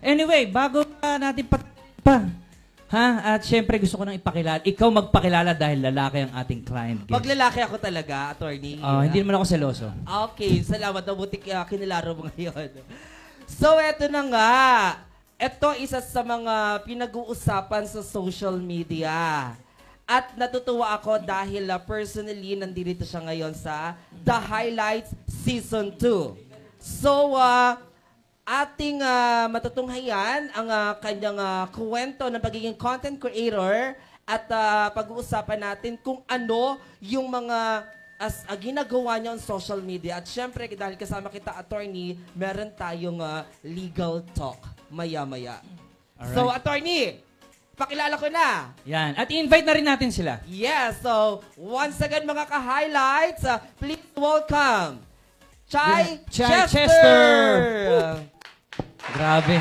Anyway, bago natin pa. Ha? At syempre gusto ko nang ipakilala. Ikaw magpakilala dahil lalaki ang ating client guest. Pag lalaki ako talaga, attorney. Hindi naman ako seloso. Okay, salamat. Mabuti kinilaro mo ngayon. So, eto na nga. Ito isa sa mga pinag-uusapan sa social media. At natutuwa ako dahil personally nandito siya ngayon sa The Highlights Season 2. So, ating matutunghayan ang kanyang kwento ng pagiging content creator at pag-uusapan natin kung ano yung mga ginagawa niya on social media. At syempre, dahil kasama kita, attorney, meron tayong legal talk maya-maya. Alright. So, attorney, pakilala ko na. Yan. At i-invite na rin natin sila. Yes. So, once again, mga ka-highlights, please welcome Chai Chester! Grabe.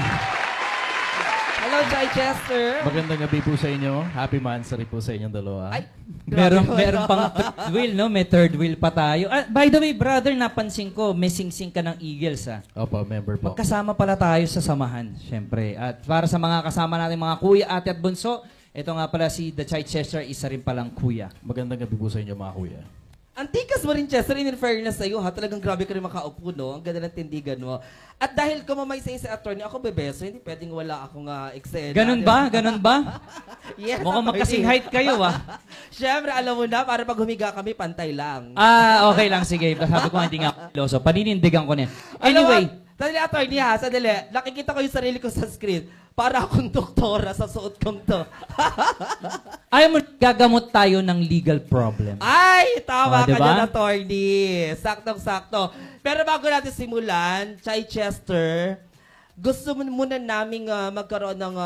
Hello, Chai Chester. Magandang gabi po sa inyo. Happy Mansari po sa inyong dalawa. Ay, meron pang third wheel, no? May third wheel pa tayo. By the way, brother, napansin ko, may sing-sing ka ng Eagles, ha? Opo, member po. Magkasama pala tayo sa samahan, syempre. At para sa mga kasama natin, mga kuya, ate at bunso, ito nga pala si The Chai Chester, isa rin palang kuya. Magandang gabi po sa inyo, mga kuya. Antikas mo rin, Chester, in fairness sa'yo, ha? Talagang grabe ka rin makaupo, no? Ang ganda ng tindigan mo. At dahil kumamay sa isa attorney, ako bebeso, hindi pwedeng wala akong eksena. Ganun ba? Ganun ba? Yes, mukhang magkasing height kayo, ha? Siyempre, alam mo na, para pag humiga kami, pantay lang. Okay lang, sige. Sabi ko, hindi nga loso. Paninindigan ko na. Anyway. Sandali, attorney, ha? Sandali. Nakikita ko yung sarili ko sa screen. Para akong doktora sa suot kong to. Ayaw mo, gagamot tayo ng legal problem. Ay, tama diba? ka dyan, attorney. Saktong-sakto. Pero bago natin simulan, Chai Chester, gusto muna naming magkaroon ng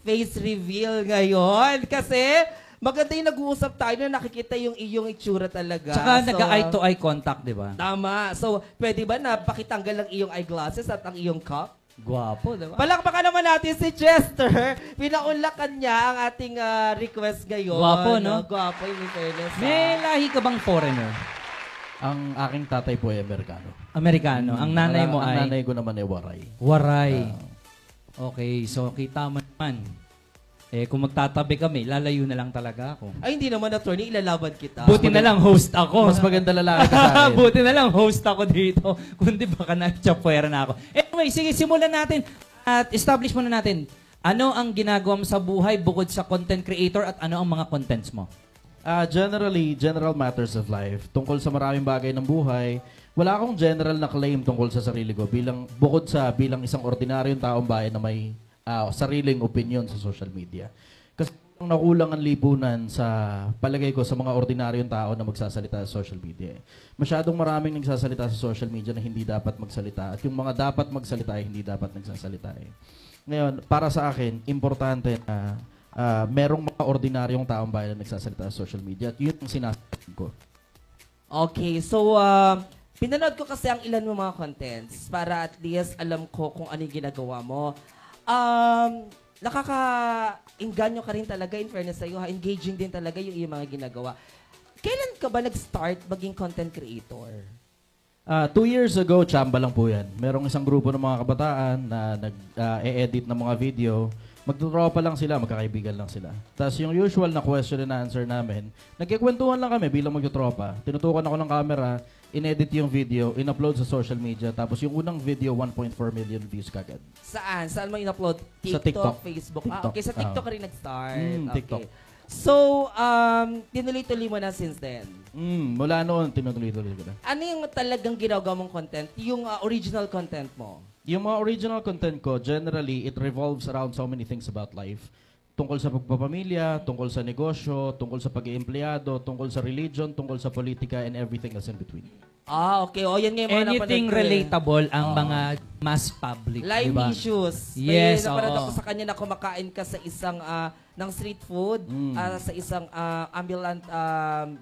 face reveal ngayon. Kasi maganda yung nag-uusap tayo na nakikita yung iyong itsura talaga. Tsaka nag-eye-to-eye contact, di ba? Tama. So, pwede ba na pakitanggal ang iyong eyeglasses at ang iyong cup? Gwapo, diba? Palakpakan naman natin si Chester. Pinaunlakan niya ang ating request ngayon. Gwapo, no? Gwapo, in fairness. May lahi ka bang foreigner? Ang aking tatay po ay Amerikano. Amerikano. Ang nanay mo ay? Ang nanay ko naman ay Waray. Waray. Okay, so kita mo naman. Kung magtatabi kami, lalayo na lang talaga ako. Ay, hindi naman, attorney. Ilalaban kita. Buti na lang host ako. Mas maganda lalaki ka sa akin. Buti na lang host ako dito. Kundi baka na-chapwera na ako. Anyway, sige, simulan natin. At establish muna natin. Ano ang ginagawa mo sa buhay bukod sa content creator at ano ang mga contents mo? Generally, general matters of life. Tungkol sa maraming bagay ng buhay, wala akong general na claim tungkol sa sarili ko. Bukod sa bilang isang ordinaryong taong bayan na may sariling opinion sa social media. Kasi nakulang ang lipunan sa palagay ko sa mga ordinaryong tao na magsasalita sa social media. Masyadong maraming nagsasalita sa social media na hindi dapat magsalita at yung mga dapat magsalita ay hindi dapat nagsasalita. Ngayon, para sa akin, importante na merong mga ordinaryong taong bayan na nagsasalita sa social media at yun ang sinasabi ko. Okay, so pinanood ko kasi ang ilan mo mga contents para at least alam ko kung ano yung ginagawa mo. Nakaka-inganyo ka rin talaga, in fairness sa'yo, engaging din talaga yung iyong mga ginagawa. Kailan ka ba nag-start maging content creator? 2 years ago, chamba lang po yan. Merong isang grupo ng mga kabataan na nag-e-edit ng mga video. Magtutropa lang sila, magkakaibigan lang sila. Tapos yung usual na question and answer namin, nagkikwentuhan lang kami bilang magtutropa. Tinutukan ako ng camera, in-edit yung video, in-upload sa social media, tapos yung unang video, 1.4 million views kagad. Saan? Saan mo in-upload? Sa TikTok. Facebook? TikTok. Okay, sa TikTok ka rin nag-start. TikTok. Okay. So, tinuloy-tuloy mo na since then? Mula noon, tinutuloy-tuloy ko na. Ano yung talagang ginagawa mong content? Yung original content mo? Yung mga original content ko, generally, it revolves around so many things about life. Tungkol sa pagpapamilya, tungkol sa negosyo, tungkol sa pag-iempleyado, tungkol sa religion, tungkol sa politika, and everything else in between. Okay. O, yan nga yung mga Anything napanood ko relatable ang mga mass public, Live diba? issues. Yes, May napanood ako sa kanya na kumakain ka sa isang ng street food, sa isang ambulant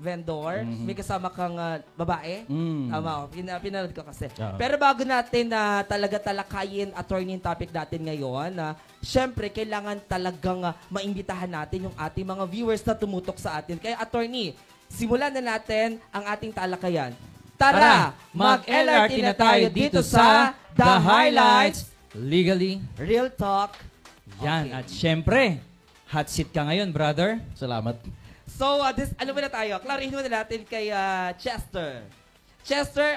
vendor. May kasama kang babae. Tama, pinanood ko kasi. Pero bago natin talaga talakayin, attorney, yung topic natin ngayon, syempre, kailangan talagang maimbitahan natin yung ating mga viewers na tumutok sa atin. Kaya, attorney, simulan na natin ang ating talakayan. Tara, mag-LRT na tayo dito sa The Highlights Legally. Real talk. Yan. Okay. At syempre, hot seat ka ngayon, brother. Salamat. So, ano ba na tayo? Klarihin muna natin kay Chester. Chester,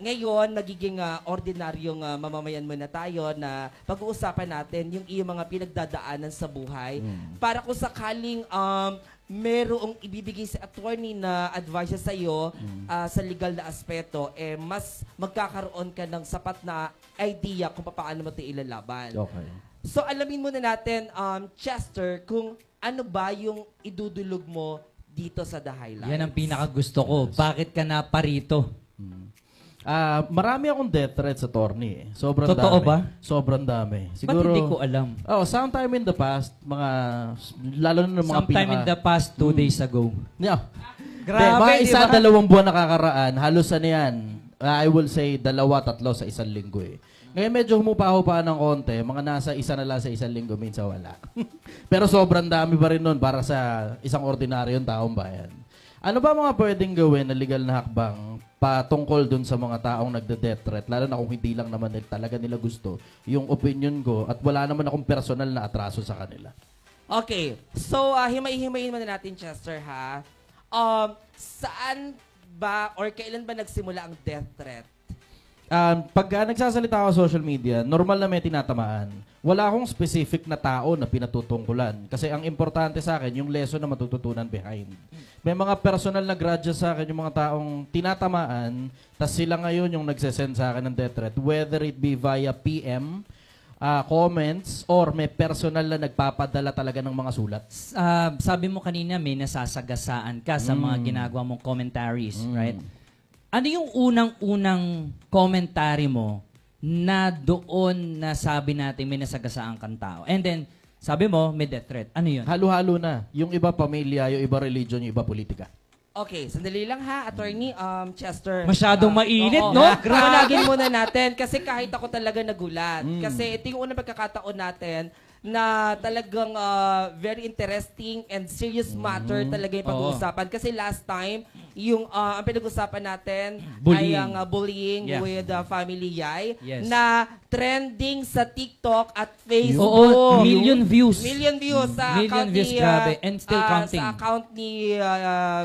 ngayon, nagiging ordinaryong mamamayan muna tayo na pag-uusapan natin yung iyong mga pinagdadaanan sa buhay. Para kung sakaling merong ibibigay si attorney na advice sa iyo sa legal na aspeto, mas magkakaroon ka ng sapat na idea kung paano mo ito ilalaban. Okay. So, alamin muna natin, Chester, kung ano ba yung idudulog mo dito sa The Highlights. Yan ang pinakagusto ko. Bakit ka na parito? Marami akong death threats, attorney. Sobrang Totoo dami. ba? Sobrang dami. Ba't hindi ko alam? Sometime in the past, lalo na ng mga Sometime in the past, 2 days ago. Yeah. Grabe, mga di isa, ba? 2 buwan nakakaraan, halos ano yan, I will say 2, 3 sa isang linggo eh. Ngayon medyo humupa-hupa ng konti, mga nasa isa na lang sa isang linggo, minsan wala. Pero sobrang dami pa rin nun para sa isang ordinaryong taong bayan. Ano ba mga pwedeng gawin na legal na hakbang patungkol dun sa mga taong nagde-death threat, lalo na kung hindi lang naman talaga nila gusto yung opinion ko at wala naman akong personal na atraso sa kanila? Okay. So, himay-himayin muna natin, Chester, ha? Saan ba or kailan ba nagsimula ang death threat? Pagka nagsasalita ako sa social media, normal na may tinatamaan. Wala akong specific na tao na pinatutungkulan. Kasi ang importante sa akin, yung lesson na matututunan behind. May mga personal na grudges sa akin, yung mga taong tinatamaan, tas sila ngayon yung nagsesend sa akin ng death threat. Whether it be via PM, comments, or may personal na nagpapadala talaga ng mga sulat. Sabi mo kanina, may nasasagasaan ka sa mga ginagawa mong commentaries, right? Ano yung unang-unang commentary mo na doon na sabi natin may nasagasaan kang tao? And then, sabi mo, may death threat. Ano yun? Halo-halo na. Yung iba pamilya, yung iba religion, yung iba politika. Okay, sandali lang ha, Attorney Chester. Masyadong mainit, Oo. no? Grabe muna natin kasi kahit ako talaga nagulat. Kasi ito yung unang pagkakataon natin na talagang very interesting and serious matter talaga yung pag-uusapan. Kasi last time, yung ang pinag-usapan natin Bullying. ay ang bullying Yeah. with Family Yay Yes. na trending sa TikTok at Facebook. Oo, million views. Million views sa Million account views, ni, grabe. And still counting. Sa account ni,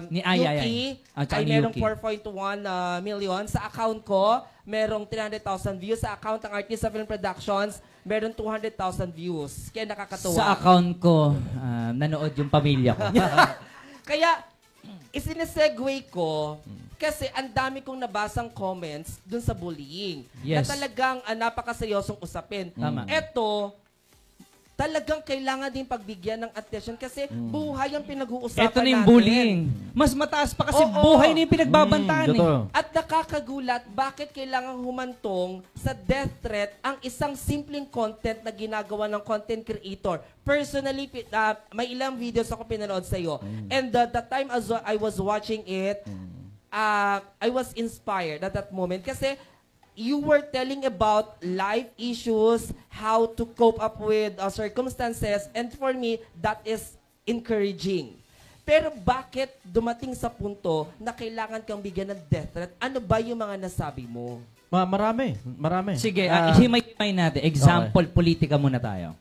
Ni Ay, Yuki, At saka ay ni merong Yuki. 4.1 million. Sa account ko, merong 300,000 views. Sa account ng Artista Film Productions, merong 200,000 views. Kaya nakakatuwa. Sa account ko, nanood yung pamilya ko. Kaya, isinesegue ko kasi ang dami kong nabasang comments dun sa bullying. Na Yes. talagang napakaseryosong usapin. Tama. Eto, talagang kailangan din pagbigyan ng attention kasi buhay ang pinag-uusapan Ito na yung natin. bullying. Mas mataas pa kasi Oo. buhay na yung pinagbabantaan eh. Totoo. At nakakagulat, bakit kailangan humantong sa death threat ang isang simpleng content na ginagawa ng content creator? Personally, may ilang videos ako pinanood sa'yo. And the time as I was watching it, I was inspired at that moment kasi you were telling about life issues, how to cope up with circumstances, and for me, that is encouraging. Pero bakit dumating sa punto na kailangan kang bigyan ng death threat? Ano ba yung mga nasabi mo? Marami. Sige, himay-himay natin. Example, politika muna tayo.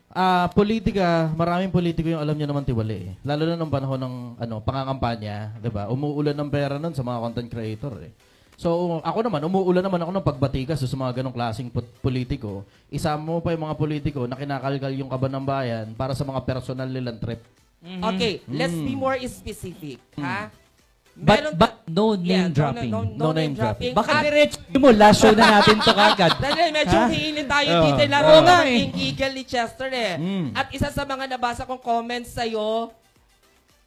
Politika, maraming politiko yung alam niyo naman tiwali eh. Lalo na nung panahon ng pangangampanya, 'di ba? Umuulan ng pera nun sa mga content creator eh. So, ako naman, umuulan naman ako ng pagbatikas sa mga ganong klaseng politiko. Isama mo pa yung mga politiko na kinakalkal yung kaban ng bayan para sa mga personal nilang trip. Okay, let's be more specific, ha? But no name dropping. No name dropping. Baka diretso mo, last show na natin to kagad. Dahil medyo hiilin tayo dito. Oo Laro nga na eh. King Eagle ni Chester eh. At isa sa mga nabasa kong comments sa'yo,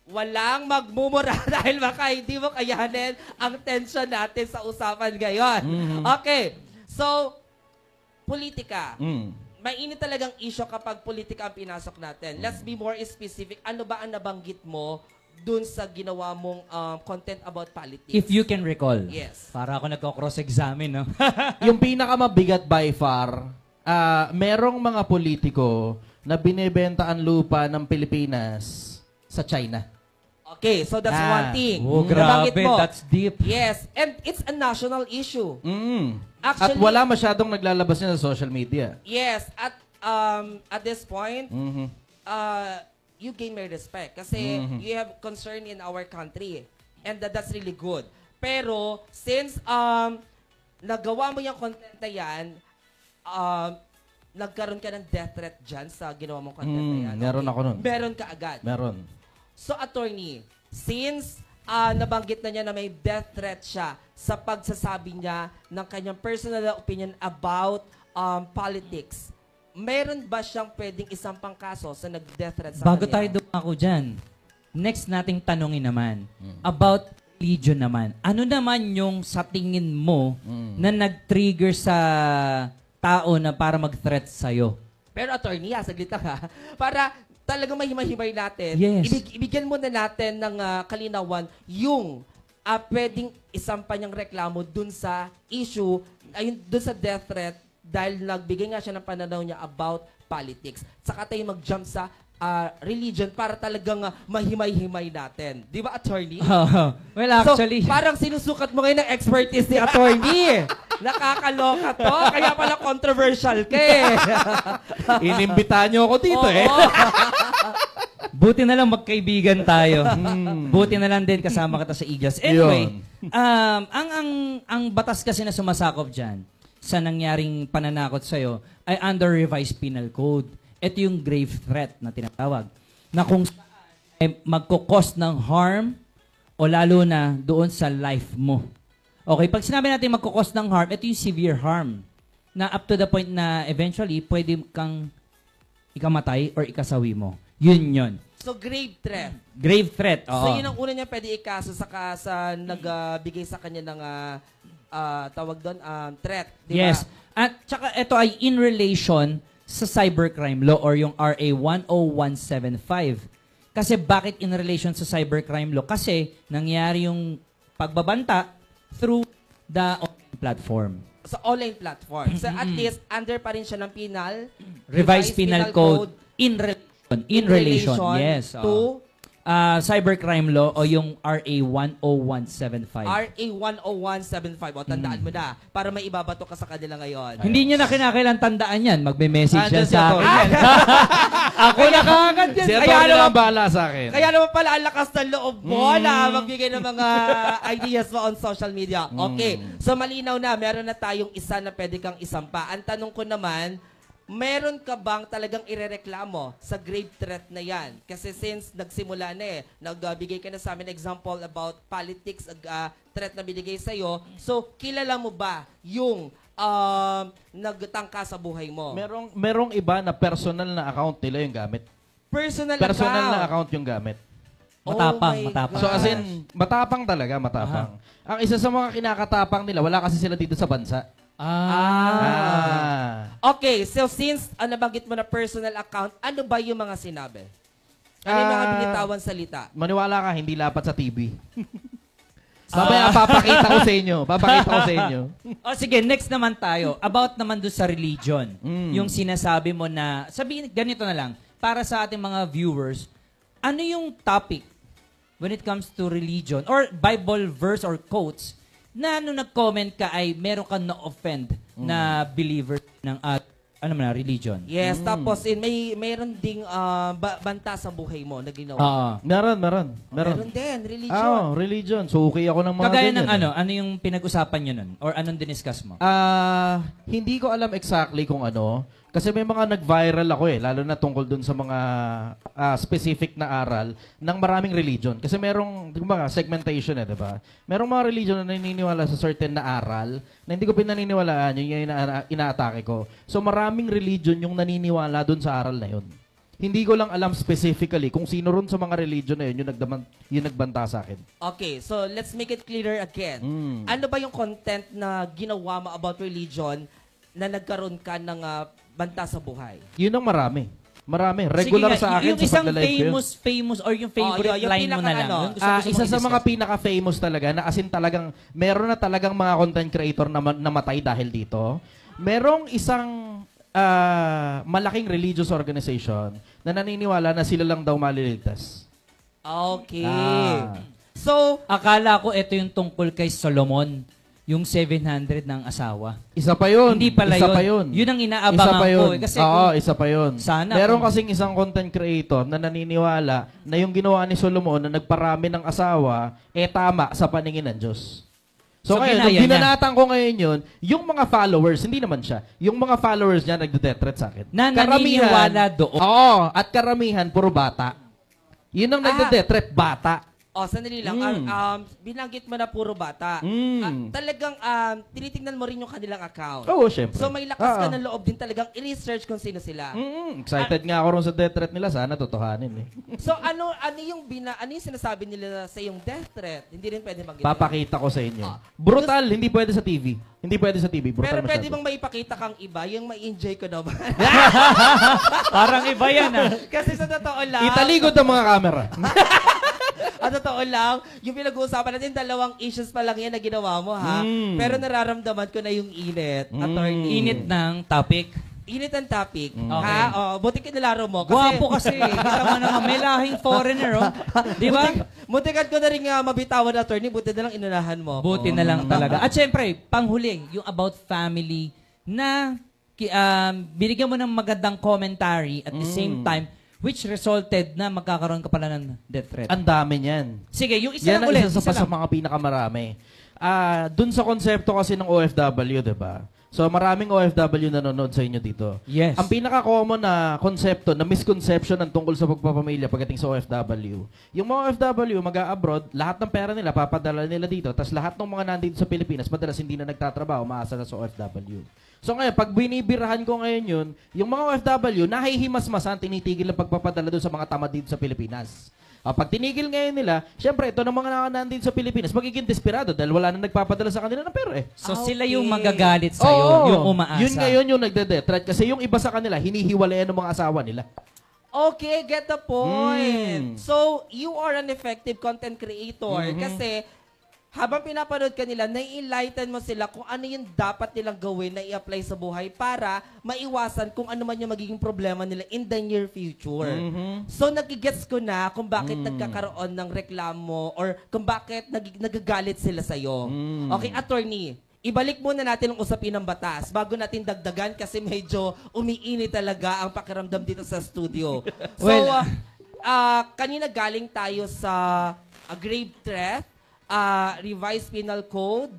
walang magmumura dahil baka hindi mo kayanin ang tension natin sa usapan ngayon. Okay. So, politika. Mainit talagang issue kapag politika ang pinasok natin. Let's be more specific. Ano ba ang nabanggit mo dun sa ginawa mong content about politics? If you can recall. Yes. Para ako nagko-cross-examine, no? Yung pinakamabigat by far, merong mga politiko na binebenta ang lupa ng Pilipinas sa China. Okay, so that's one thing. Oh, Nabanggit grabe. mo. That's deep. Yes, and it's a national issue. At Actually, wala masyadong naglalabas niya sa social media. yes, at this point, you gain my respect kasi you have concern in our country and that's really good. Pero since nagawa mo yung content na yan, nagkaroon ka ng death threat dyan sa ginawa mong content na yan. Meron ako nun. Meron ka agad. Meron. So, attorney, since nabanggit na niya na may death threat siya sa pagsasabi niya ng kanyang personal opinion about politics, meron ba siyang pwedeng isang pangkaso sa nag-death threat sa Bago kanya? tayo dumako dyan, next nating tanongin naman, about religion naman. Ano naman yung sa tingin mo na nag-trigger sa tao na para mag-threat sa'yo? Pero attorney, saglit lang ha. Para talagang mahimay-himay natin, Yes. ibigyan muna natin ng kalinawan yung pwedeng isampa niyang reklamo dun sa issue, ayun, dun sa death threat dahil nagbigay nga siya ng pananaw niya about politics. Saka tayo mag-jump sa religion para talagang mahimay-himay natin. Di ba, attorney? Well, actually, So, parang sinusukat mo ngayon ng expertise ni attorney. Nakakaloka to. Kaya pala controversial ka eh. Inimbitahan niyo ako dito Oo. buti na lang magkaibigan tayo. Buti na lang din kasama kita sa Eagles. Anyway, ang batas kasi na sumasakop dyan sa nangyaring pananakot sa'yo ay under revised penal code. Ito yung grave threat na tinatawag. Na kung saan ay magkukos ng harm o lalo na doon sa life mo. Okay, pag sinabi natin magkukos ng harm, ito yung severe harm. Na up to the point na eventually pwede kang ikamatay or ikasawi mo. Yun. So, grave threat. Grave threat. Oo. So, yun ang una niya pwede ikaso sa nagbigay sa kanya ng tawag doon, threat. Di ba? Yes. At saka ito ay in relation sa cybercrime law or yung RA 10175. Kasi bakit in relation sa cybercrime law? Kasi nangyari yung pagbabanta through the online platform. Sa online platform. So, at least, under pa rin siya ng Revised Penal Code in relation, yes. to Cybercrime law o yung RA 10175. RA 10175. O, tandaan mo na. Para may ibabato ka sa kanila ngayon. Hindi niya na kinakailan tandaan yan. Magbe-message yan Andyan si sa Atty. akin. Ako na kagad yan. Si Kaya Atty. na naman- ang bahala sa akin. Kaya naman pala ang lakas ng loob mo na magbigay ng mga ideas mo on social media. Okay. So malinaw na, meron na tayong isa na pwede kang isampa. Ang tanong ko naman, meron ka bang talagang irereklamo sa grave threat na yan? Kasi since nagsimula na nagbigay ka na sa amin example about politics, threat na binigay sa'yo. So, kilala mo ba yung nagtangka sa buhay mo? Merong iba na personal na account nila yung gamit. Personal Na account. account yung gamit. Matapang, Oh my matapang. So as in, matapang talaga, matapang. Ang isa sa mga kinakatapang nila, wala kasi sila dito sa bansa. Okay, so since nabanggit mo na personal account, ano ba yung mga sinabi? Ano yung mga binitawan salita? Maniwala ka, hindi lapat sa TV. Mamaya papakita ko sa inyo. Papakita ko sa inyo. O sige, next naman tayo. About naman doon sa religion. Yung sinasabi mo na, sabihin, ganito na lang, para sa ating mga viewers, ano yung topic when it comes to religion or Bible verse or quotes na nung nag-comment ka ay meron kang na-offend na believer ng religion? Yes, tapos mayroon ding banta sa buhay mo na ginawa. Oo. Meron din, religion. Religion. So, okay ako ng mga Kagaya ganyan. ng ano yung pinag-usapan nyo nun? Or anong diniscuss mo? Hindi ko alam exactly kung ano. Kasi may mga nag-viral ako lalo na tungkol dun sa mga specific na aral ng maraming religion. Kasi merong, segmentation di ba? Merong mga religion na naniniwala sa certain na aral na hindi ko pinaniniwalaan, yun yung inaatake ko. So maraming religion yung naniniwala dun sa aral na yun. Hindi ko lang alam specifically kung sino ron sa mga religion na yun yung nagbanta sa akin. Okay, so let's make it clearer again. Ano ba yung content na ginawa mo about religion na nagkaroon ka ng banta sa buhay? Yun ang marami. Regular Sige nga, sa akin yung sa isang pagla-live ko yun. famous or yung favorite yung line mo na lang. pinaka-ano. Yung gusto mo Isa sa mga i-discuss. pinaka-famous talaga na as in talagang meron na talagang mga content creator na namatay dahil dito. Merong isang malaking religious organization na naniniwala na sila lang daw maliligtas. Okay. Ah. So, Akala ko ito yung tungkol kay Solomon, yung 700 ng asawa. Isa pa yun. Hindi pala isa yun. Pa yun. Yun ang Isa inaabangan pa ko. yun. Kasi Oo, kung- isa pa yun. Sana Meron kung- kasing isang content creator na naniniwala na yung ginawa ni Solomon na nagparami ng asawa, tama sa paningin ng Diyos. So, So, ngayon, ginaya nung niya. binanatan ko ngayon yun, yung mga followers, hindi naman siya, yung mga followers niya nagde-death threat sa akin. Na naniniwala doon. Oo, at karamihan, puro bata. Yun ang nagde-death threat, bata. sandali lang. Binanggit mo na puro bata. Talagang tinitingnan mo rin yung kanilang account. Oo, syempre. So may lakas ka Oo. ng loob din talagang i-research kung sino sila. Excited nga ako ron sa death threat nila. Sana totohanin eh. So ano yung sinasabi nila sa yung death threat? Hindi rin pwede mag Papakita ko sa inyo. Brutal, hindi pwede sa TV. Hindi pwede sa TV. Brutal Pero pwede masyado. bang maipakita kang iba? Yung ma-enjoy ko naman. Parang iba yan ah. Kasi sa totoo lang, Italigod ang mga camera. at totoo lang, yung pinag-uusapan natin, 2 issues pa lang yan na ginawa mo, ha? Pero nararamdaman ko na yung init, attorney. Init ng topic. Init ang topic. Okay. Ha? Buti kinilaro mo. Gwapo kasi. Kita mo naman, may lahing foreigner, oh. Di ba? Muntikan ko na rin mabitawan, attorney. Buti na lang inunahan mo. Buti na lang talaga. At syempre, panghuling, yung about family na binigyan mo ng magandang commentary at the same time, which resulted na magkakaroon ka pala ng death threat. Ang dami niyan. Sige, yung isa Yan lang ang ulit. isa Isa sa lang. mga pinakamarami. Dun sa konsepto kasi ng OFW, di ba? So maraming OFW nanonood sa inyo dito. Yes. Ang pinaka-common na konsepto, na misconception ng tungkol sa pagpapamilya pagdating sa OFW. Yung mga OFW mag-a-abroad, lahat ng pera nila papadala nila dito, tapos lahat ng mga nandito sa Pilipinas, madalas hindi na nagtatrabaho, maasa na sa OFW. So ngayon, pag binibirahan ko ngayon yun, yung mga OFW, nahihimas-masan, tinitigil ang pagpapadala doon sa mga tamad dito sa Pilipinas. Pag tinigil ngayon nila, syempre, ito ng mga nandito sa Pilipinas, magiging desperado dahil wala na nagpapadala sa kanila ng pera eh. So Okay. sila yung magagalit sa'yo, Oo. yung umaasa. Yun ngayon yung nagde-death threat kasi yung iba sa kanila, hinihiwalayan ng mga asawa nila. Okay, get the point. So, you are an effective content creator kasi habang pinapanood ka nila, nai-enlighten mo sila kung ano yung dapat nilang gawin na i-apply sa buhay para maiwasan kung ano man yung magiging problema nila in the near future. So, nagigets ko na kung bakit nagkakaroon ng reklamo or kung bakit nagagalit sila sa'yo. Okay, attorney, ibalik muna natin ang usapin ng batas bago natin dagdagan kasi medyo umiinit talaga ang pakiramdam dito sa studio. So, Well, kanina galing tayo sa grave threat, revised penal code,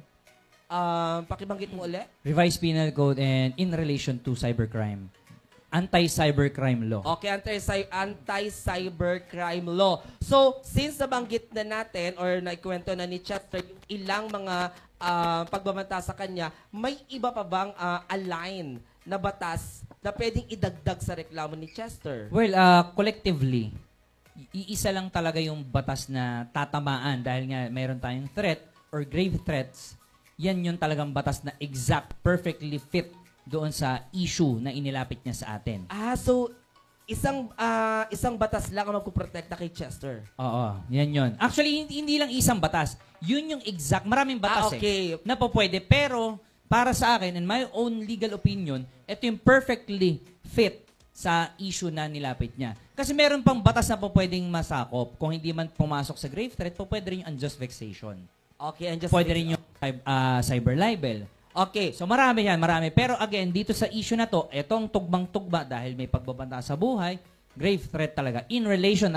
pakibanggit mo ulit. Revised Penal Code and in relation to cybercrime. Anti-cybercrime law. Okay, anti-cybercrime law. So, since nabanggit na natin or naikwento na ni Chester yung ilang mga pagbabanta sa kanya, may iba pa bang align na batas na pwedeng idagdag sa reklamo ni Chester? Well, collectively, iisa lang talaga yung batas na tatamaan dahil nga mayroon tayong threat or grave threats. Yan yung talagang batas na exact, perfectly fit doon sa issue na inilapit niya sa atin. So isang batas lang ang magpuprotekta kay Chester. Oo, yan yun. Actually, hindi lang isang batas. Yun yung exact, maraming batas Okay. na po pwede. Pero, para sa akin, in my own legal opinion, ito yung perfectly fit sa issue na nilapit niya. Kasi meron pang batas na po pwedeng masakop. Kung hindi man pumasok sa grave threat, po pwede rin yung unjust vexation. Okay, and just Pwede rin yung cyber libel. Okay. So marami yan, marami. Pero again, dito sa issue na to, etong tugmang-tugma dahil may pagbabanta sa buhay, grave threat talaga. In relation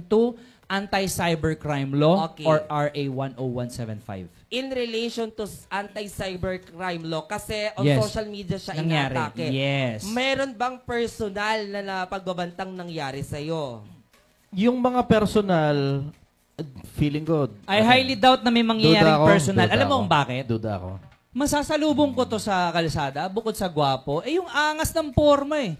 to anti-cybercrime law Okay. or RA 10175. In relation to anti-cybercrime law, kasi on Yes. social media siya Nangyari. inaatake. Yes. Meron bang personal na pagbabantang nangyari sa'yo? Yung mga personal, feeling ko. I highly doubt na may mangyayaring personal. Alam mo kung bakit? Duda ako. Masasalubong ko to sa kalsada, bukod sa gwapo, yung angas ng forma eh.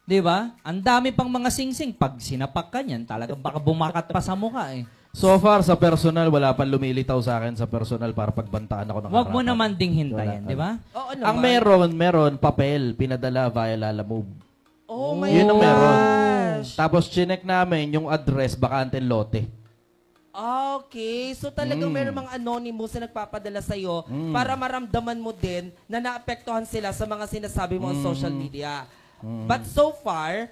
'Di ba? Ang dami pang mga singsing. Pag sinapak ka niyan, talagang baka bumakat pa sa mukha eh. So far, sa personal, wala pa lumilitaw sa akin sa personal para pagbantaan ako ng Huwag mo harapan. naman ding hintayin, Wala. 'di ba? Oo Ang meron, papel, pinadala via Lalamove. Oh my Yun ang gosh. meron. Tapos, chinek namin yung address, bakante lote. Okay. So talagang meron mga anonymous na nagpapadala sa'yo para maramdaman mo din na naapektuhan sila sa mga sinasabi mo on social media. But so far,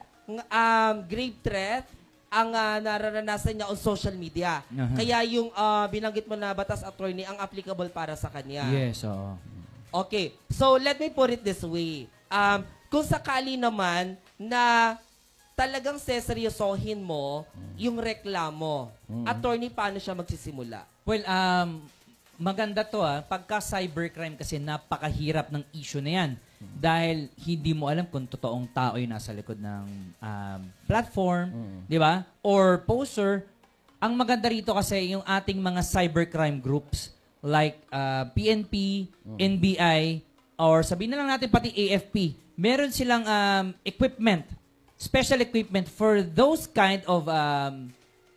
grave threat ang nararanasan niya on social media. Aha. Kaya yung binanggit mo na batas attorney ang applicable para sa kanya. Yes, oo. Okay. So, let me put it this way. Kung sakali naman na talagang seseryosohin mo yung reklamo, attorney, paano siya magsisimula? Well, maganda to pagka cybercrime kasi napakahirap ng issue na yan. Dahil hindi mo alam kung totoong tao yung nasa likod ng platform, di ba? Or poster. Ang maganda rito kasi yung ating mga cybercrime groups like PNP, NBI, or sabihin na lang natin pati AFP, meron silang equipment, special equipment for those kind of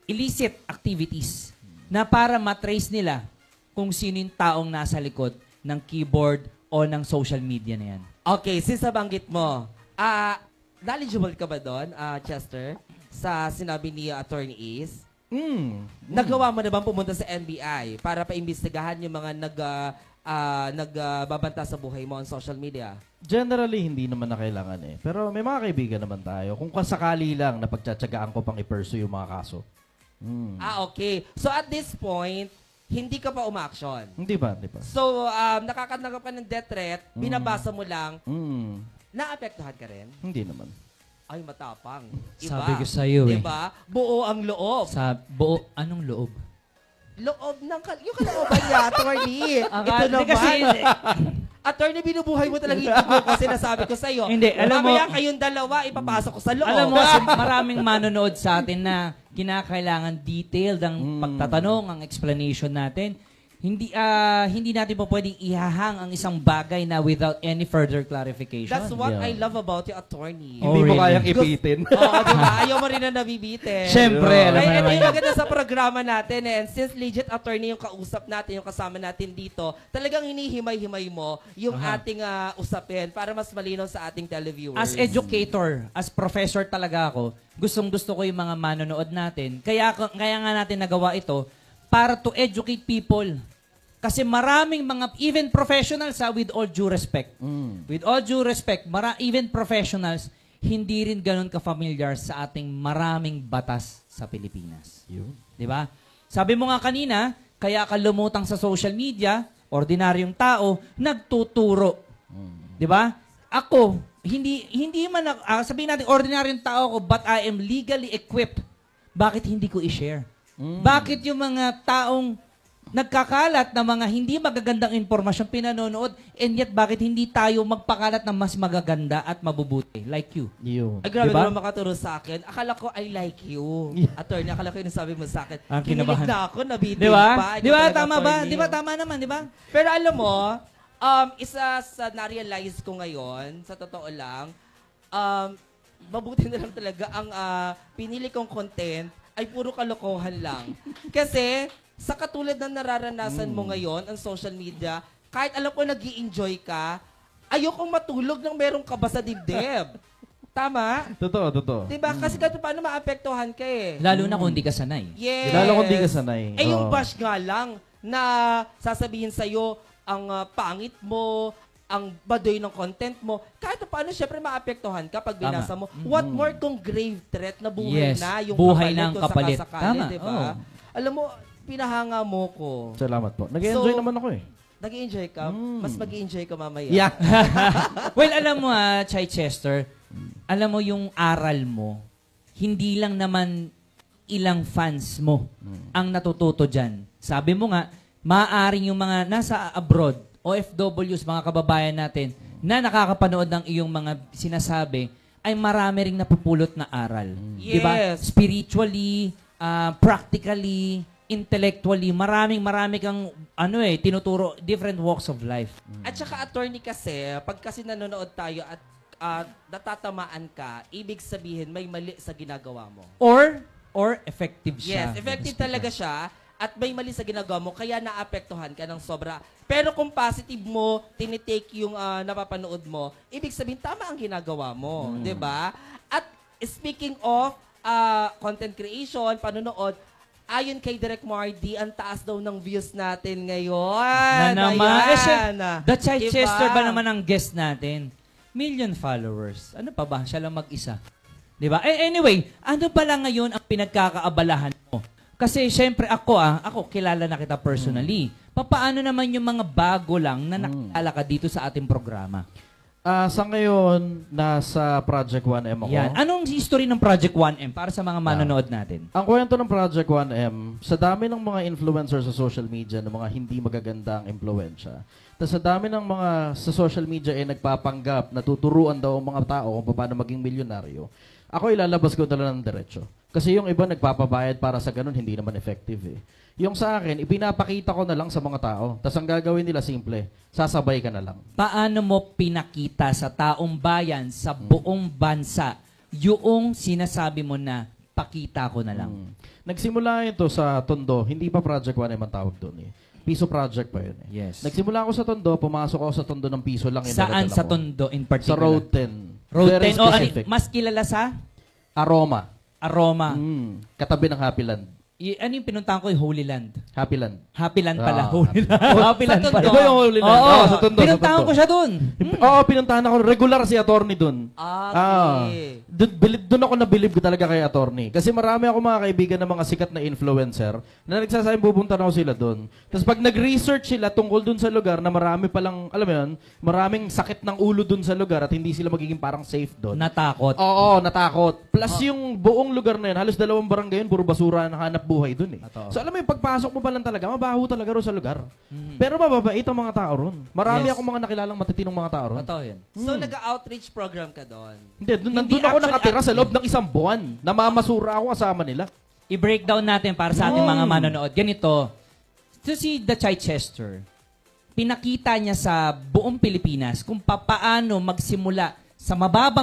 illicit activities na para matrace nila kung sino yung taong nasa likod ng keyboard o ng social media na yan. Okay, since nabanggit mo, knowledgeable ka ba doon, Chester, sa sinabi ni Attorney Is? Nagawa mo na bang pumunta sa NBI para paimbestigahan yung mga nagbabanta sa buhay mo on social media? Generally, hindi naman na kailangan eh. Pero may mga kaibigan naman tayo. Kung kasakali lang na pagtsatsagaan ko pang i-pursue yung mga kaso. Okay. So at this point, hindi ka pa umaksyon. Hindi ba? Hindi pa. So, nakakatanggap ka ng death threat, binabasa mo lang, naapektuhan ka rin? Hindi naman. Ay, matapang. Sabi ko sa'yo Diba? Buo ang loob. Sa buo, anong loob? Loob ng, yung kalooban niya, attorney. Ito naman. Kasi, Attorney, binubuhay mo talaga yung dugo ko, sinasabi ko sa'yo. Hindi, alam mo- Mamaya kayong dalawa, ipapasok ko sa loob. alam mo, maraming manonood sa atin na kinakailangan detailed ang pagtatanong, ang explanation natin. Hindi natin po pwedeng ihahang ang isang bagay na without any further clarification. That's what Yeah. I love about you, attorney. Oh, Hindi mo really? kayang ipitin. Oo, diba? Ayaw mo rin na nabibitin. Siyempre, alam mo Ito naman yung yun. maganda sa programa natin. And since legit attorney yung kausap natin, yung kasama natin dito, talagang hinihimay-himay mo yung ating usapin para mas malinaw sa ating televiewers. As educator, as professor talaga ako, gustong-gusto ko yung mga manonood natin. Kaya nga natin nagawa ito para to educate people. Kasi maraming mga, even professionals with all due respect, with all due respect, even professionals, hindi rin ganun ka-familiar sa ating maraming batas sa Pilipinas. Di ba? Sabi mo nga kanina, kaya ka lumutang sa social media, ordinaryong tao, nagtuturo. Di ba? Ako, hindi man, sabihin natin, ordinaryong tao ako, but I am legally equipped. Bakit hindi ko i-share? Bakit yung mga taong nagkakalat ng mga hindi magagandang impormasyon pinanonood, and yet bakit hindi tayo magpakalat ng mas magaganda at mabubuti? Like you. Yun. Ay, grabe Diba? naman makaturo sa akin. Akala ko, I like you. Attorney, akala ko yung nasabi mo sa akin. Ang Kinilig kinabahan. na ako, nabitin Di ba? pa. Di ba? Tama ba? Di ba? Tama naman, di ba? Pero alam mo, isa sa na-realize ko ngayon, sa totoo lang, mabuti na lang talaga ang pinili kong content ay puro kalokohan lang. Kasi, sa katulad ng nararanasan mo ngayon ang social media, kahit alam ko nag-i-enjoy ka, ayokong matulog nang merong kaba sa dibdib. Tama? Totoo. Diba? Kasi kahit paano maapektuhan ka eh. Lalo na kung hindi ka sanay. Yes. Lalo kung di ka sanay. Eh yung Oo. bash nga lang na sasabihin sa'yo ang pangit mo, ang badoy ng content mo, kahit paano syempre maapektuhan ka pag binasa mo. What more kung grave threat na buhay Yes. na yung Buhay kapalit ng kung kapalit. sakasakali, Tama. diba? Oo. Alam mo, pinahanga mo ko. Salamat po. Nag-enjoy So, naman ako eh. Nag-i-enjoy ka? Mas mag-i-enjoy ka mamaya. Yeah. Well, alam mo Chai Chester, alam mo yung aral mo, hindi lang naman ilang fans mo ang natututo dyan. Sabi mo nga, maaaring yung mga nasa abroad, OFWs, mga kababayan natin, na nakakapanood ng iyong mga sinasabi, ay marami ring napupulot na aral. Diba? Yes. Spiritually, practically, intellectually, marami kang tinuturo different walks of life. At saka attorney kasi, pag kasi nanonood tayo at natatamaan ka, ibig sabihin may mali sa ginagawa mo. Or effective siya. Yes, effective talaga siya at may mali sa ginagawa mo kaya naapektuhan ka ng sobra. Pero kung positive mo, tinitake yung napapanood mo, ibig sabihin tama ang ginagawa mo, 'di ba? At speaking of content creation, panonood, ayon kay Direk Mardy, ang taas daw ng views natin ngayon. Na naman. Ayan. The Chai Diba? Chester ba naman ang guest natin? 1,000,000 followers. Ano pa ba? Siya lang mag-isa. Di ba? Anyway, ano pala ngayon ang pinagkakaabalahan mo? Kasi syempre ako kilala na kita personally. Papaano naman yung mga bago lang na nakilala ka dito sa ating programa? Sa ngayon, nasa Project 1M ako. Yan. Anong history ng Project 1M para sa mga manonood natin? Ang kwento ng Project 1M, sa dami ng mga influencers sa social media, ng mga hindi magagandang impluensya, tapos sa dami ng mga sa social media nagpapanggap, natuturuan daw ang mga tao kung paano maging milyonaryo, ako ilalabas ko talaga ng diretso. Kasi yung iba nagpapabayad para sa ganun, hindi naman effective eh. Yung sa akin, ipinapakita ko na lang sa mga tao. Tapos ang gagawin nila simple, sasabay ka na lang. Paano mo pinakita sa taong bayan, sa buong bansa, yung sinasabi mo na pakita ko na lang? Nagsimula ito sa Tondo, hindi pa Project 1M ang tawag doon eh. Piso Project pa yun eh. Yes. Nagsimula ako sa Tondo, pumasok ako sa Tondo ng piso lang. yung Saan daladala sa ko. Tondo in Sa particular? Road 10. Road Very 10. O, specific. mas kilala sa Aroma. Aroma. Katabi ng Happy Land. Ano yung pinuntahan ko? Yung Holy Land. Happy Land. Happy Land pala. Ah, Holy Land. Happy Land Sa pala. Tondo. Iba yung Holy Land. Oo, Oo, sa Tondo. pinuntahan ko siya dun. Oo, pinuntahan ako. Regular si attorney dun. Okay. Doon ako nabilib ko talaga kay attorney. Kasi marami ako mga kaibigan ng mga sikat na influencer na nagsasayang pupunta na ako sila doon. Tapos pag nag-research sila tungkol doon sa lugar na marami palang, alam mo yun, maraming sakit ng ulo doon sa lugar at hindi sila magiging parang safe doon. Natakot. Oo, natakot. Plus yung buong lugar na yun, halos 2 barangay yun, puro basura ang hanap buhay doon eh. Totoo. So alam mo yung pagpasok mo pa lang talaga, mabaho talaga ron sa lugar. Pero mababait ang mga tao ron. Marami Yes. akong mga nakilalang matitinong mga tao ron. Totoo yun. So, nag-outreach program ka doon? Hindi, nandun Hindi ako actually nakatira sa active. loob ng 1 buwan. Namamasura ako kasama nila. I-breakdown natin para sa ating mga manonood. Ganito. So si The Chichester, pinakita niya sa buong Pilipinas kung paano magsimula sa mababa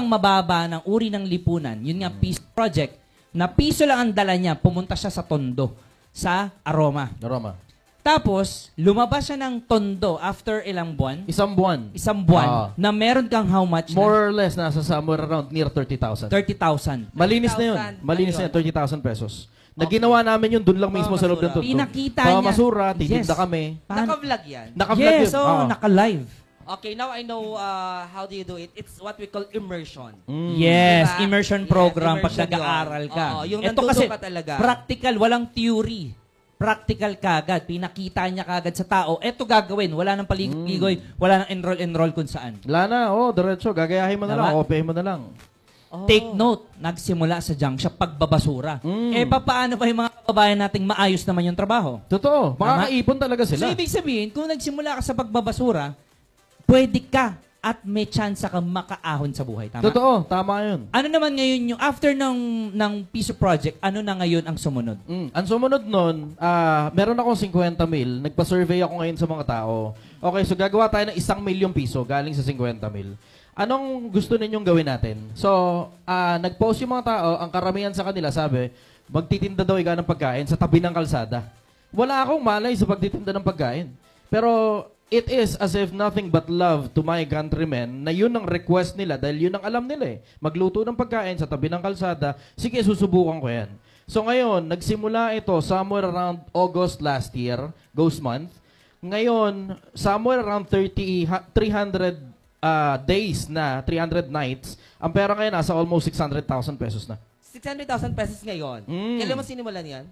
ng uri ng lipunan. Yun nga, Peace Project. Na piso lang ang dala niya, pumunta siya sa Tondo, sa Aroma. Roma. Tapos, lumabas siya ng Tondo after ilang buwan? 1 buwan. Isang buwan na meron kang how much? More or less, nasa somewhere around near 30,000. 30,000. Malinis na yun. 30,000. Malinis na Ano yun, 30,000 pesos. Na ginawa namin yun, dun lang mismo sa loob ng Tondo. Pinakita niya. Masura, titinda Yes. kami. Naka-vlog yan? Naka-vlog Yes, yun. oh, Oo. naka-live. Okay, now I know how do you do it. It's what we call immersion. Yes, Diba? immersion Yes, program pag immersion nag-aaral ka. yun. Oo, yung Ito nandun kasi ka talaga. practical, walang theory. Practical kagad. Pinakita niya kagad sa tao. Ito gagawin. Wala nang paligoy, wala nang enroll kung saan. Wala na, diretso. Gagayahin mo na Tama. lang, opehin mo na lang. Oh. Take note, nagsimula sa junk shop pagbabasura. Paano ba yung mga kababayan nating maayos naman yung trabaho? Totoo, Tama. makakaipon talaga So, sila. ibig sabihin, kung nagsimula ka sa pagbabasura, pwede ka at may chance ka makaahon sa buhay. Tama? Totoo, tama yun. Ano naman ngayon yung, after ng Piso Project, ano na ngayon ang sumunod? Ang sumunod nun, meron akong 50 mil. Nagpa-survey ako ngayon sa mga tao. Okay, so gagawa tayo ng 1 milyong piso galing sa 50 mil. Anong gusto ninyong gawin natin? So, nag-post yung mga tao, ang karamihan sa kanila sabi, magtitinda daw ika ng pagkain sa tabi ng kalsada. Wala akong malay sa pagtitinda ng pagkain. Pero, it is as if nothing but love to my countrymen na yun ang request nila dahil yun ang alam nila eh. Magluto ng pagkain sa tabi ng kalsada, sige, susubukan ko yan. So ngayon, nagsimula ito somewhere around August last year, Ghost Month. Ngayon, somewhere around 300 days na, 300 nights, ang pera ngayon nasa almost 600,000 pesos na. 600,000 pesos ngayon. Kailan mo sinimulan yan?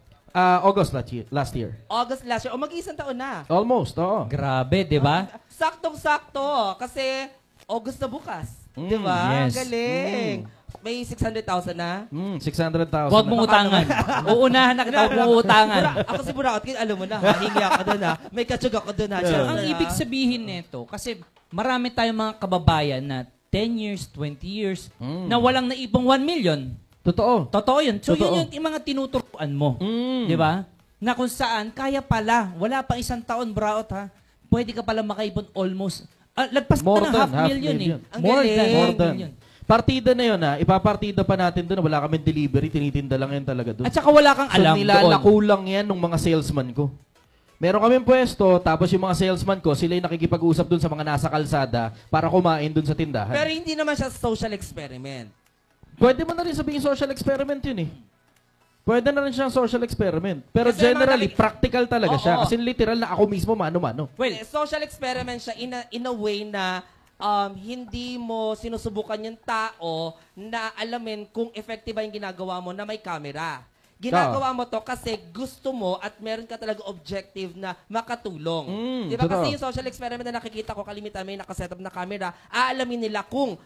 August last year. August last year. O mag-isang taon na. Almost, oo. Grabe, di ba? Saktong-sakto. Kasi August na bukas. Di ba? yes. Galing. May 600,000 na. 600,000 Huwag na. mong utangan. Uunahan na kita, huwag mong utangan. Ako si Buraot, alam mo na, hingi ako doon ha. May katsug ako doon ha. Ang ibig sabihin nito, kasi marami tayong mga kababayan na 10 years, 20 years, na walang naipong 1 million. Totoo. Totoo yun. So, Totoo. yun yung mga tinuturuan mo. Di ba? Na kung saan, kaya pala, wala pang 1 taon, Braot, ha? Pwede ka pala makaipon almost, lagpas More ka ng than half million, eh. Ang More galing. than More half than. million. Partida na yun ha. Ipapartida pa natin doon. Wala kami delivery. Tinitinda lang yan talaga doon. At saka wala kang alam so, nilalako doon. lang yan ng mga salesman ko. Meron kaming pwesto, tapos yung mga salesman ko, sila yung nakikipag-usap doon sa mga nasa kalsada para kumain doon sa tindahan. Pero hindi naman siya social experiment. Pwede mo na rin sabihin social experiment yun eh. Pwede na rin siyang social experiment. Pero Kasi generally, mga practical talaga Oo. siya. Kasi literal na ako mismo mano-mano. Well, Social experiment siya in a way na hindi mo sinusubukan yung tao na alamin kung effective ba yung ginagawa mo na may camera. Ginagawa mo to kasi gusto mo at meron ka talaga objective na makatulong. Di ba? Totoo. Kasi yung social experiment na nakikita ko, kalimitan may nakasetup na camera, aalamin nila kung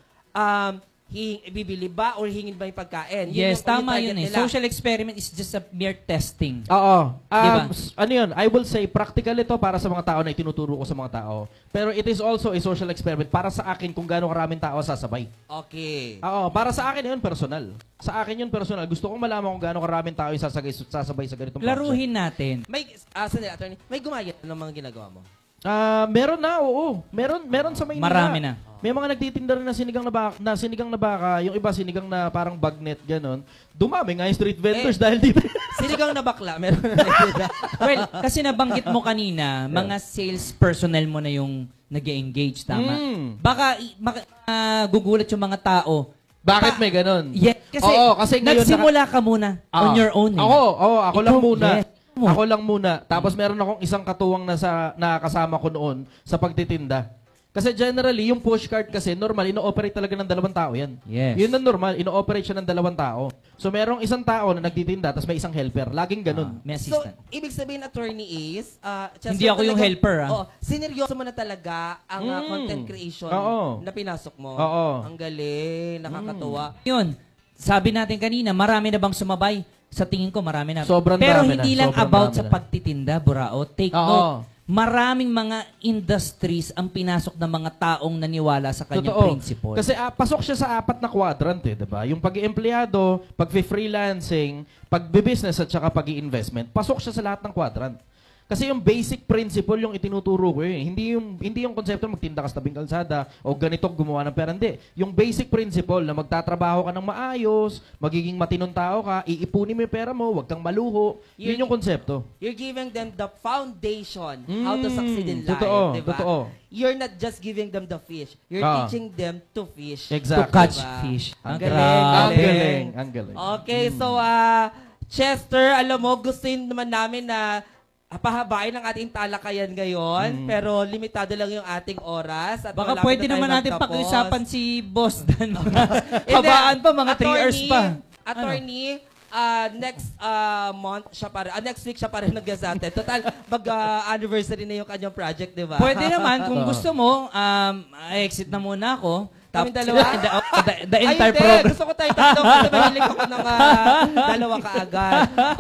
bibili ba or hingin ba yung pagkain. Yes, tama target yun eh. nila. Social experiment is just a mere testing. Oo. Diba? Ano yun? I will say, practical ito para sa mga tao na itinuturo ko sa mga tao. Pero it is also a social experiment para sa akin kung gaano karaming tao sasabay. Okay. Oo, para sa akin yun, personal. Sa akin yun, personal. Gusto kong malaman kung gaano karaming tao yung sasabay sa ganitong project. Laruhin natin. May, sandali, attorney, may gumaya ng mga ginagawa mo? Meron na, oo. Meron sa Maynila. Marami na. May mga nagtitinda rin na sinigang na baka, yung iba sinigang na parang bagnet, ganon. Dumami nga yung street vendors dahil dito. Sinigang na bakla, meron na. Well, kasi nabanggit mo kanina, mga sales personnel mo na yung nag-engage, tama? Baka gugulat yung mga tao. Bakit may ganon? Yeah, kasi, Oo, kasi ngayon nagsimula ka muna on your own. Eh. Ako lang muna. Yes. Ako lang muna. Tapos meron akong isang katuwang na kasama ko noon sa pagtitinda. Kasi generally, yung push cart kasi, normal, ino-operate talaga ng 2 tao yan. Yes. Yun ang normal, ino-operate siya ng 2 tao. So, merong isang tao na nagtitinda, tapos may isang helper. Laging ganun. May So, assistant. ibig sabihin, attorney is, Hindi ako yung helper, Oo, sineryoso mo na talaga ang content creation Oo. na pinasok mo. Oo. Ang galing, nakakatuwa. Yun, sabi natin kanina, marami na bang sumabay? Sa tingin ko, marami na. Sobrang Pero dami hindi na. lang Sobrang about dami sa na. pagtitinda, Burao. Take Oo. note, maraming mga industries ang pinasok ng mga taong naniwala sa kanyang Totoo. principle. Kasi pasok siya sa 4 na quadrant eh, 'di ba? Yung pag-empleyado, pag-freelancing, pag-business at saka pag-investment, pasok siya sa lahat ng quadrant. Kasi yung basic principle yung itinuturo ko eh. Hindi yung konsepto na magtinda ka sa tabing kalsada o ganito gumawa ng pera. Hindi. Yung basic principle na magtatrabaho ka ng maayos, magiging matinong tao ka, iipunin mo yung pera mo, huwag kang maluho. Yun yung konsepto. You're giving them the foundation how to succeed in life. Totoo, Diba? totoo. You're not just giving them the fish. You're teaching them to fish. Exactly. To catch Diba? fish. Ang Grabe. galing, Ang galing. Ang galing. Okay, so Chester, alam mo, gustuin naman namin na pahabain ang ating talakayan ngayon, pero limitado lang yung ating oras. At Baka malapit pwede na tayo naman natin magtapos. pakiusapan si Boss Dan. Habaan pa, mga 3 hours pa. Attorney, next month siya pa rin, next week siya pa rin nag-guest natin. Total, mag-anniversary na yung kanyang project, di ba? Pwede naman, kung gusto mo, exit na muna ako. Kaming dalawa? The entire Ay, hindi. program. Gusto ko tayo tatlo kasi mahilig ako ng dalawa kaagad.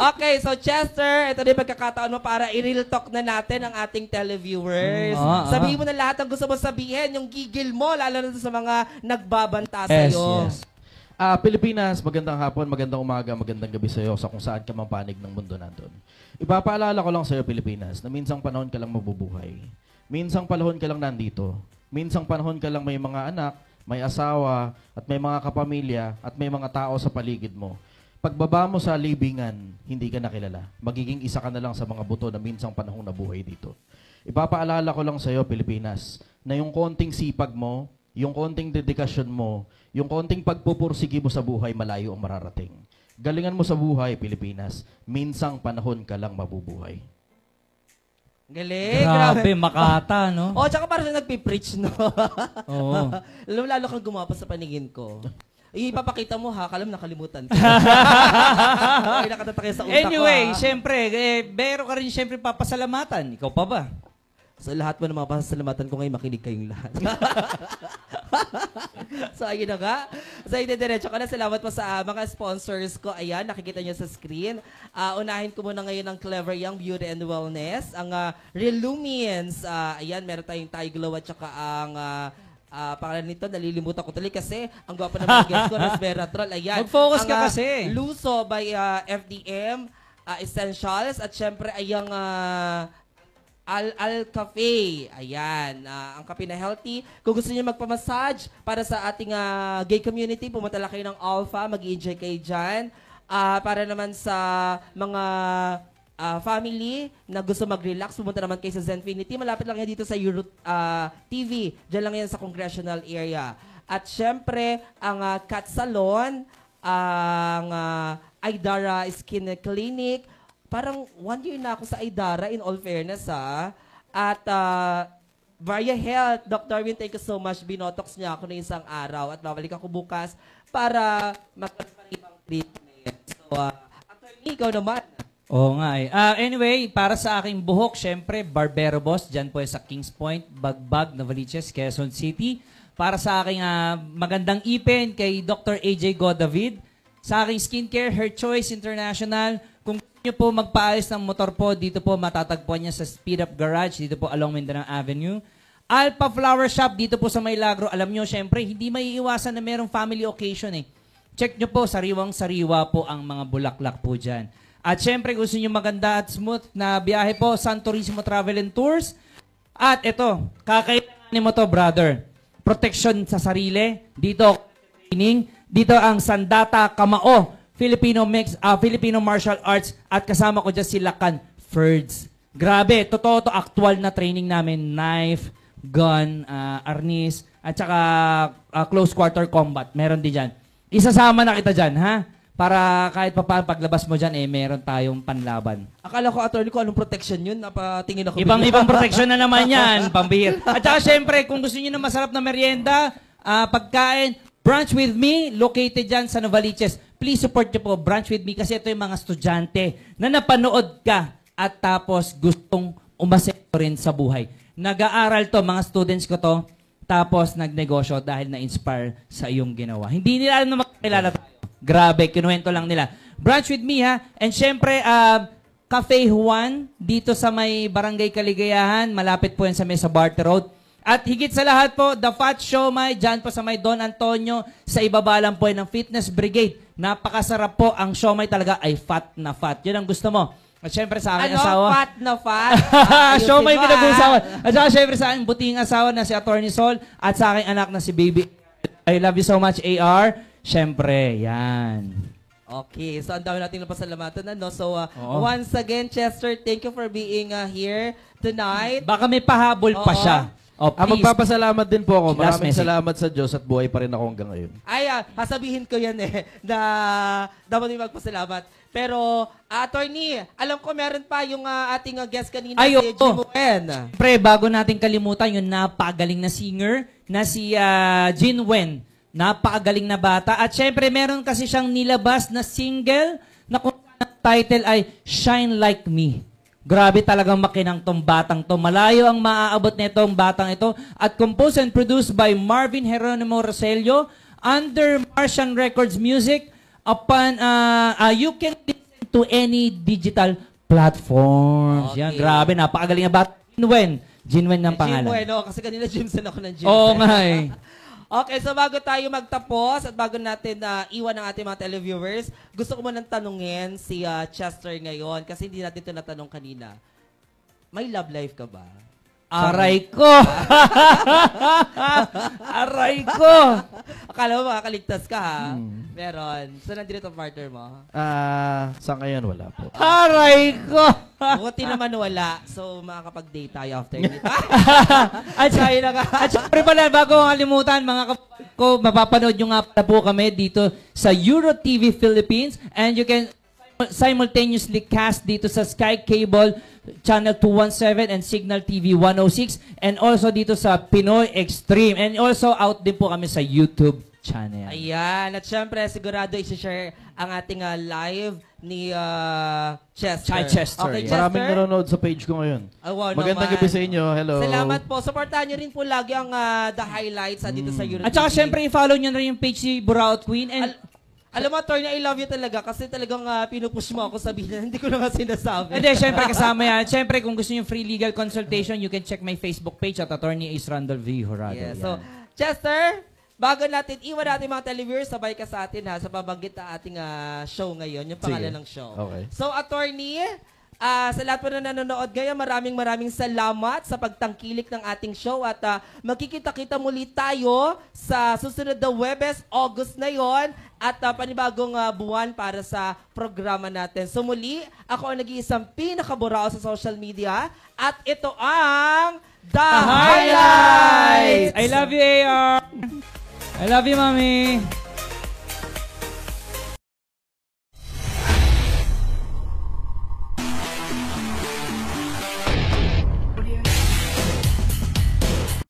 Okay, so Chester, ito na yung pagkakataon mo para i-real talk na natin ang ating televiewers. Sabihin mo na lahat ng gusto mo sabihin, yung gigil mo, lalo na sa mga nagbabanta sa'yo. Yes. Pilipinas, magandang hapon, magandang umaga, magandang gabi sa iyo sa kung saan ka mang panig ng mundo nandun. Ipapaalala ko lang sa iyo, Pilipinas, na minsang panahon ka lang mabubuhay. Minsang panahon ka lang nandito. Minsang panahon ka lang may mga anak, may asawa, at may mga kapamilya, at may mga tao sa paligid mo. Pagbaba mo sa libingan, hindi ka nakilala. Magiging isa ka na lang sa mga buto na minsang panahong nabuhay dito. Ipapaalala ko lang sa iyo, Pilipinas, na yung konting sipag mo, yung konting dedikasyon mo, yung konting pagpupursigi mo sa buhay, malayo ang mararating. Galingan mo sa buhay, Pilipinas. Minsang panahon ka lang mabubuhay. Galing. Grabe, makata, no? Oh, tsaka parang nagpipreach, no? Oo. Lalo kang gumapa sa paningin ko. Ipapakita mo ha, kalam nakalimutan ko. Ay, nakatatakay sa utak Anyway, ko, ha? syempre, meron ka rin syempre papasalamatan. Ikaw pa ba? So lahat mo ng mga pasasalamatan ko ngayon, makinig kayong lahat. So ayun na nga. So diretso ko na. Salamat po sa mga sponsors ko. Ayan, nakikita nyo sa screen. Unahin ko muna ngayon ang Clever Young Beauty and Wellness. Ang Relumens. Ayan, meron tayong Thai Glow at saka ang pangalan nito, nalilimutan ko tuloy kasi ang gwapo ng mga guest ko, Resveratrol. Ayan. Mag-focus Ang, ka kasi. Luso by FDM Essentials at syempre ayang Al Cafe. Ayan. Ang kape na healthy. Kung gusto niyo magpamassage para sa ating gay community, pumunta lang kayo ng Alpha. Mag-enjoy kayo dyan. Para naman sa mga family na gusto mag-relax, pumunta naman kayo sa Zenfinity. Malapit lang yan dito sa Euro TV. Diyan lang yan sa congressional area. At syempre, ang Cat Salon, ang Aidara Skin Clinic. Parang 1 year na ako sa Aidara, in all fairness, ha. At Varia Health. Dr. Arvin, thank you so much. Binotox niya ako na isang araw at babalik ako bukas para magkakaribang treatment. So, attorney, ikaw naman. Oo nga eh. Anyway, para sa aking buhok, syempre, Barbero Boss, dyan po sa Kings Point, Bagbag, Novaliches, Quezon City. Para sa aking magandang ipin kay Dr. AJ Godavid. Sa aking skincare, Her Choice International. Kung gusto nyo po magpaayos ng motor po, dito po matatagpuan niya sa Speed Up Garage, dito po along Mindanao Avenue. Alpha Flower Shop, dito po sa Maylagro. Alam nyo, syempre, hindi maiiwasan na merong family occasion eh. Check nyo po, sariwang-sariwa po ang mga bulaklak po dyan. At syempre, gusto nyo maganda at smooth na biyahe po, San Turismo Travel and Tours. At ito, kakailanganin mo to, brother. Protection sa sarili. Dito, training. Dito ang Sandata Kamao, Filipino Martial Arts. At kasama ko dyan si Lakan Ferds. Grabe, totoo to, actual na training namin. Knife, gun, arnis, at saka close quarter combat. Meron din dyan. Isasama na kita dyan, ha? Para kahit pa paglabas mo dyan, meron tayong panlaban. Akala ko, attorney, ko anong protection yun? Napatingin ako. Ibang protection na naman yan, pambihir. At saka syempre, kung gusto niyo ng masarap na merienda, pagkain, Brunch with Me, located dyan sa Novaliches. Please support niyo po, Brunch with Me, kasi ito yung mga estudyante na napanood ka at tapos gustong umasenso rin sa buhay. Nag-aaral to, mga students ko to, tapos nagnegosyo dahil na-inspire sa iyong ginawa. Hindi nila alam na makakilala tayo. Grabe, kinuwento lang nila. Brunch with Me, ha? And syempre, Cafe Juan, dito sa may Barangay Kaligayahan. Malapit po yan sa Mesa Barter Road. At higit sa lahat po, The Fat Siomai, dyan po sa may Don Antonio, sa ibaba lang po yan ng Fitness Brigade. Napakasarap po. Ang siomai talaga ay fat na fat. Yun ang gusto mo. At syempre sa aking asawa. Fat na fat? Siomai pinag-usawan. At saka syempre sa aking buting asawa na si Attorney Sol at sa aking anak na si Baby. I love you so much, AR. Siyempre, yan. Okay, so ang dami nating napasalamatan. So, once again, Chester, thank you for being here tonight. Baka may pahabol pa siya. Please. Magpapasalamat din po ako. Last Maraming message. salamat sa Diyos at buhay pa rin ako hanggang ngayon. Ay, sasabihin ko yan na dapat may magpasalamat. Pero, attorney, alam ko meron pa yung ating guest kanina, Ay, si Jim Wen. Siyempre, bago natin kalimutan yung napakagaling na singer na si Jin Wen. Napakagaling na bata. At syempre, meron kasi siyang nilabas na single na kung ang title ay Shine Like Me. Grabe talagang makinang tong batang to. Malayo ang maaabot nitong batang ito. At composed and produced by Marvin Geronimo Roselio under Martian Records Music. Upon, you can listen to any digital platforms. Okay. Yan, grabe. Napakagaling na bata. Jin Wen ng pangalan. Jim Wen, kasi kanina Jimson ako ng Jimson. Oo nga eh. Okay, so bago tayo magtapos at bago natin iwan ang ating mga televiewers, gusto ko munang tanungin si Chester ngayon kasi hindi natin ito natanong kanina. May love life ka ba? Aray ko! Aray ko! Akala mo makakaligtas ka, ha? Meron. So, nandito ang partner mo? Sa ngayon, wala po. Aray ko! Buti naman wala. So, makakapag-date tayo after nito. At syempre pala, bago ang kalimutan, mga ko, mapapanood nyo nga pala po kami dito sa Euro TV Philippines and you can simultaneously cast dito sa Sky Cable Channel 217 and Signal TV 106 and also dito sa Pinoy Extreme and also out din po kami sa YouTube channel. Ayan. At syempre, sigurado isi-share ang ating live ni Chester. Chester, Okay, yeah. Chester? Maraming nanonood sa page ko ngayon. Wow, Magandang naman. gabi sa inyo. Hello. Salamat po. Supportahan nyo rin po lagi ang the highlights dito sa Euro At saka TV. syempre i-follow nyo na rin yung page ni Buraot Queen and Alam mo, Attorney, I love you talaga kasi talagang pinupush mo ako sabihin na hindi ko na nga sinasabi. hindi, syempre kasama yan. Syempre, kung gusto nyo free legal consultation, you can check my Facebook page at Attorney Ace Randall V. Horado. Yeah, Yan. so, Chester, bago natin iwan natin mga televiewers, sabay ka sa atin sa pabanggit na ating show ngayon, yung pangalan Sige. ng show. Okay. So, Attorney, sa lahat po na nanonood ngayon, maraming salamat sa pagtangkilik ng ating show at magkikita-kita muli tayo sa susunod na Webes, August na yon at panibagong buwan para sa programa natin. So muli, ako ang nag-iisang pinakaburao sa social media at ito ang The Highlights! I love you, AR! I love you, Mami!